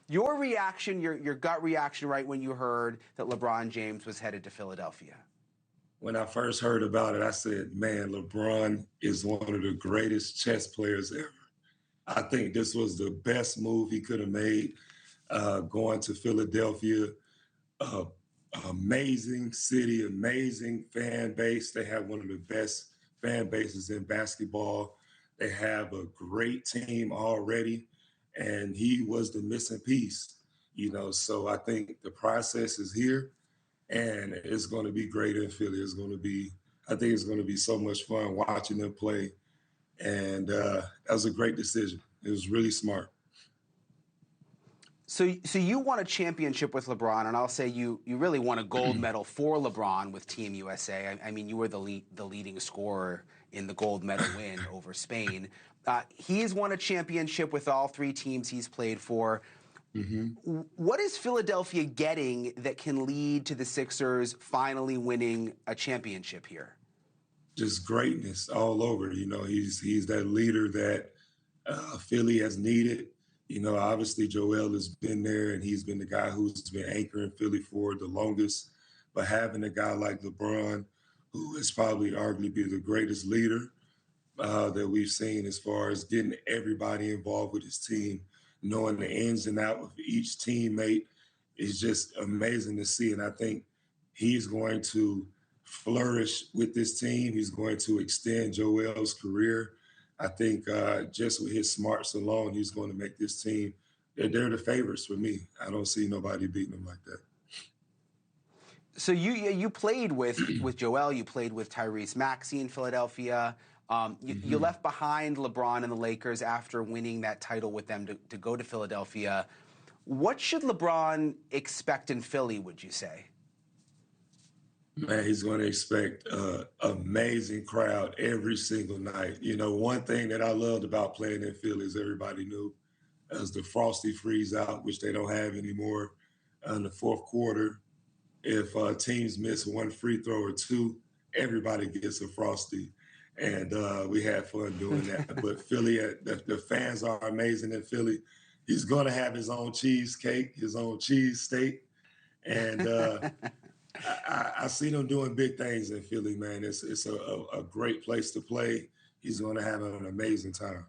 Your reaction, your gut reaction, right when you heard that LeBron James was headed to Philadelphia. When I first heard about it, I said, man, LeBron is one of the greatest chess players ever. I think this was the best move he could have made, going to Philadelphia. Uh, Amazing city, amazing fan base. They have one of the best fan bases in basketball. They have a great team already, and he was the missing piece, So I think the process is here, and it's going to be great in Philly. I think it's going to be so much fun watching them play, and that was a great decision. It was really smart. So you won a championship with LeBron, and I'll say you really won a gold medal for LeBron with Team USA. I mean, you were the leading scorer in the gold medal win over Spain. He's won a championship with all three teams he's played for. Mm-hmm. What is Philadelphia getting that can lead to the Sixers finally winning a championship here? Just greatness all over. He's that leader that Philly has needed. Obviously Joel has been there and he's been the guy who's been anchoring Philly for the longest. But having a guy like LeBron, who is probably arguably the greatest leader that we've seen as far as getting everybody involved with his team, knowing the ins and outs of each teammate, is just amazing to see. And I think he's going to flourish with this team. He's going to extend Joel's career. I think just with his smarts alone, he's going to make this team, they're the favorites for me. I don't see nobody beating them like that. So you played with Joel, you played with Tyrese Maxey in Philadelphia. You left behind LeBron and the Lakers after winning that title with them to go to Philadelphia. What should LeBron expect in Philly, would you say? Man, he's going to expect an amazing crowd every single night. One thing that I loved about playing in Philly is everybody knew as the Frosty freeze out, which they don't have anymore in the fourth quarter. If teams miss one free throw or two, everybody gets a Frosty. And we had fun doing that. But Philly, the fans are amazing in Philly. He's going to have his own cheesecake, his own cheese steak. And I see them doing big things in Philly, man. It's a great place to play. He's going to have an amazing time.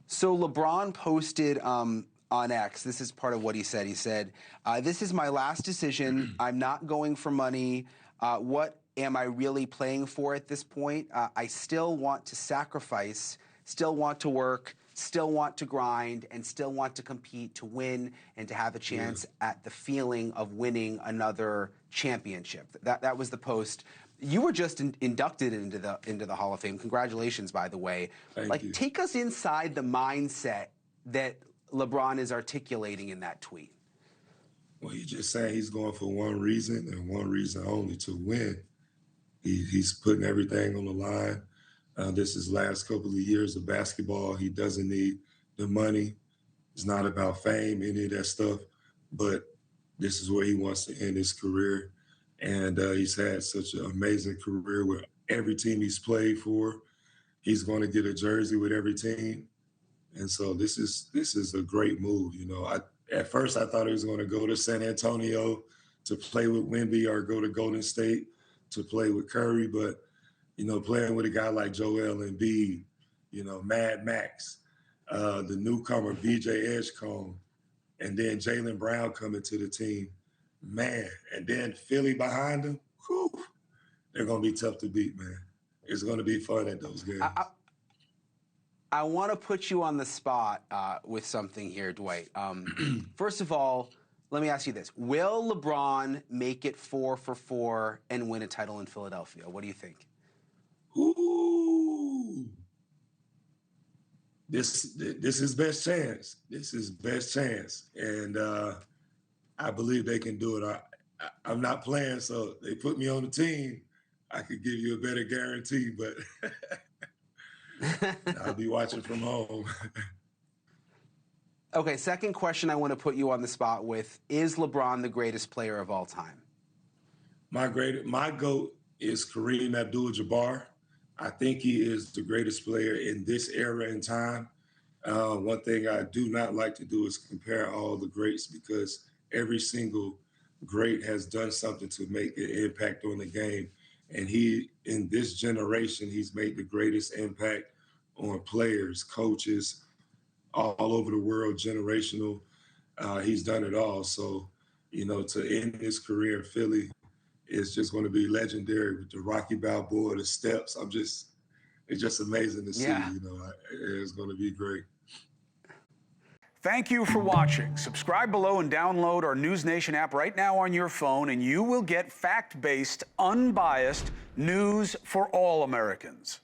So LeBron posted on X, this is part of what he said. He said, this is my last decision. I'm not going for money. What am I really playing for at this point? I still want to sacrifice, still want to work, still want to grind, and still want to compete to win and to have a chance at the feeling of winning another championship. That was the post. You were just inducted into the Hall of Fame. Congratulations, by the way. Thank you. Take us inside the mindset that LeBron is articulating in that tweet. Well, he's just saying he's going for one reason and one reason only, to win. He's putting everything on the line. This is last couple of years of basketball. He doesn't need the money. It's not about fame, any of that stuff. But this is where he wants to end his career. And he's had such an amazing career with every team he's played for. He's going to get a jersey with every team. And so this is a great move. At first I thought he was going to go to San Antonio to play with Wemby or go to Golden State to play with Curry. But playing with a guy like Joel Embiid, Mad Max, the newcomer VJ Edgecombe, and then Jaylen Brown coming to the team, man, and then Philly behind them, whew, they're going to be tough to beat, man. It's going to be fun at those games. I want to put you on the spot with something here, Dwight. First of all, let me ask you this. Will LeBron make it 4 for 4 and win a title in Philadelphia? What do you think? Ooh. This is best chance. This is best chance. And I believe they can do it. I'm not playing, so they put me on the team. I could give you a better guarantee, but I'll be watching from home. Okay, second question I want to put you on the spot with. Is LeBron the greatest player of all time? My GOAT is Kareem Abdul-Jabbar. I think he is the greatest player in this era and time. One thing I do not like to do is compare all the greats because every single great has done something to make an impact on the game. And he, in this generation, he's made the greatest impact on players, coaches, all over the world, generational. He's done it all. So, to end his career in Philly is just going to be legendary with the Rocky Balboa, the steps. It's just amazing to see. Yeah. It's going to be great. Thank you for watching. Subscribe below and download our NewsNation app right now on your phone, and you will get fact-based, unbiased news for all Americans.